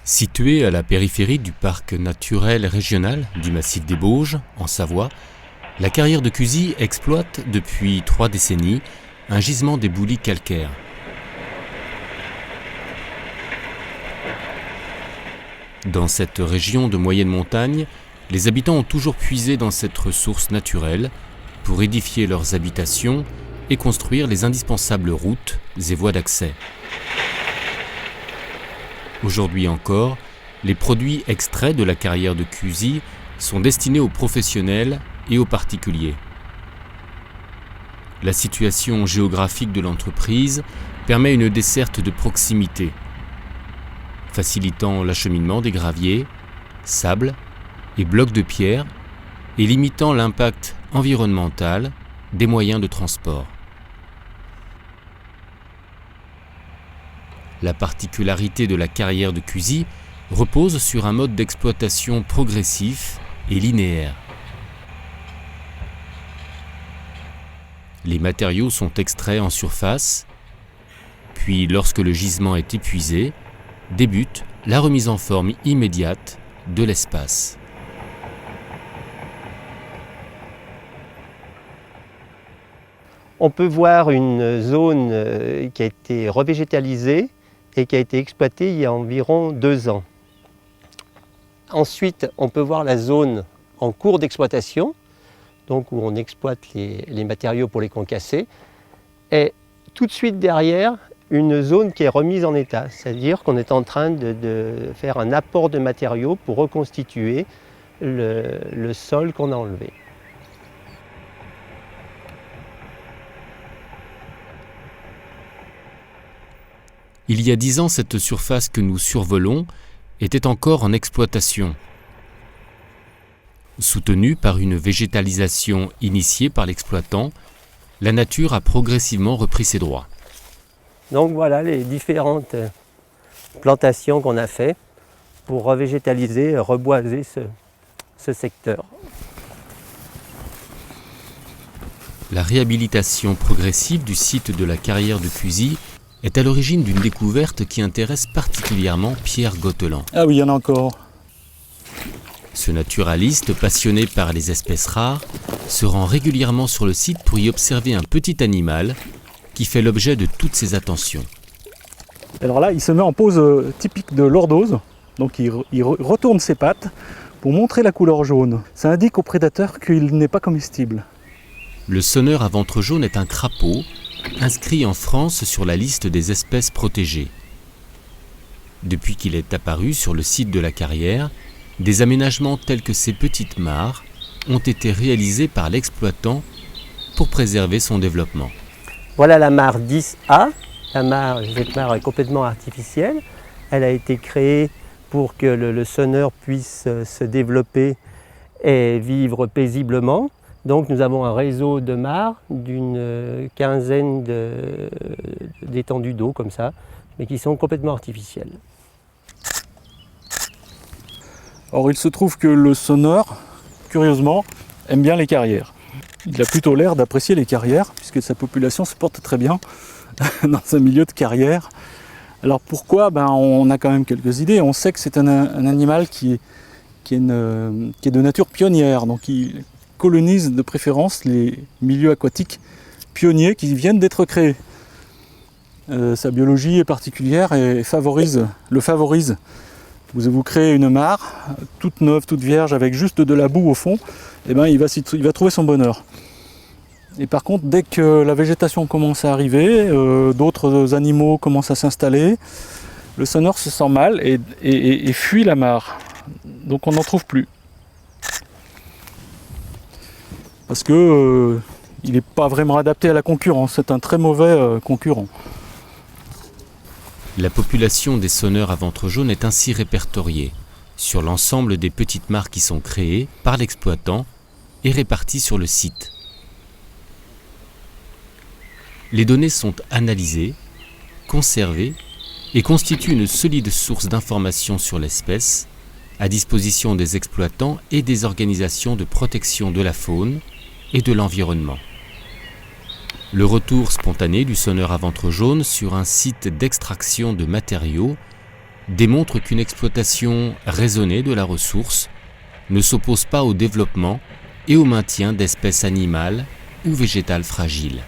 Située à la périphérie du parc naturel régional du Massif des Bauges, en Savoie, la carrière de Cuzy exploite depuis 3 décennies un gisement d'éboulis calcaires. Dans cette région de moyenne montagne, les habitants ont toujours puisé dans cette ressource naturelle pour édifier leurs habitations et construire les indispensables routes et voies d'accès. Aujourd'hui encore, les produits extraits de la carrière de Cuzy sont destinés aux professionnels et aux particuliers. La situation géographique de l'entreprise permet une desserte de proximité, facilitant l'acheminement des graviers, sables et blocs de pierre et limitant l'impact environnemental des moyens de transport. La particularité de la carrière de Cuzy repose sur un mode d'exploitation progressif et linéaire. Les matériaux sont extraits en surface, puis lorsque le gisement est épuisé, débute la remise en forme immédiate de l'espace. On peut voir une zone qui a été revégétalisée et qui a été exploitée il y a environ 2 ans. Ensuite, on peut voir la zone en cours d'exploitation, donc où on exploite les matériaux pour les concasser, et tout de suite derrière, une zone qui est remise en état, c'est-à-dire qu'on est en train de faire un apport de matériaux pour reconstituer le sol qu'on a enlevé. Il y a 10 ans, cette surface que nous survolons était encore en exploitation. Soutenue par une végétalisation initiée par l'exploitant, la nature a progressivement repris ses droits. Donc voilà les différentes plantations qu'on a fait pour revégétaliser, reboiser ce secteur. La réhabilitation progressive du site de la carrière de Cuzy est à l'origine d'une découverte qui intéresse particulièrement Pierre Gotteland. Ah oui, il y en a encore. Ce naturaliste, passionné par les espèces rares, se rend régulièrement sur le site pour y observer un petit animal qui fait l'objet de toutes ses attentions. Alors là, il se met en pose typique de lordose, donc il retourne ses pattes pour montrer la couleur jaune. Ça indique au prédateur qu'il n'est pas comestible. Le sonneur à ventre jaune est un crapaud, inscrit en France sur la liste des espèces protégées. Depuis qu'il est apparu sur le site de la carrière, des aménagements tels que ces petites mares ont été réalisés par l'exploitant pour préserver son développement. Voilà la mare 10A. Cette mare est complètement artificielle. Elle a été créée pour que le sonneur puisse se développer et vivre paisiblement. Donc nous avons un réseau de mares d'une quinzaine d'étendues d'eau comme ça, mais qui sont complètement artificielles. Or il se trouve que le sonneur, curieusement, aime bien les carrières. Il a plutôt l'air d'apprécier les carrières, puisque sa population se porte très bien dans un milieu de carrière. Alors pourquoi ? On a quand même quelques idées. On sait que c'est un animal qui est de nature pionnière, donc il colonise de préférence les milieux aquatiques pionniers qui viennent d'être créés. Sa biologie est particulière et le favorise. Vous créez une mare, toute neuve, toute vierge, avec juste de la boue au fond, et il va trouver son bonheur. Et par contre, dès que la végétation commence à arriver, d'autres animaux commencent à s'installer, le sonneur se sent mal et fuit la mare. Donc on n'en trouve plus. Parce que il n'est pas vraiment adapté à la concurrence, c'est un très mauvais concurrent. La population des sonneurs à ventre jaune est ainsi répertoriée sur l'ensemble des petites mares qui sont créées par l'exploitant et réparties sur le site. Les données sont analysées, conservées et constituent une solide source d'informations sur l'espèce à disposition des exploitants et des organisations de protection de la faune et de l'environnement. Le retour spontané du sonneur à ventre jaune sur un site d'extraction de matériaux démontrent qu'une exploitation raisonnée de la ressource ne s'oppose pas au développement et au maintien d'espèces animales ou végétales fragiles.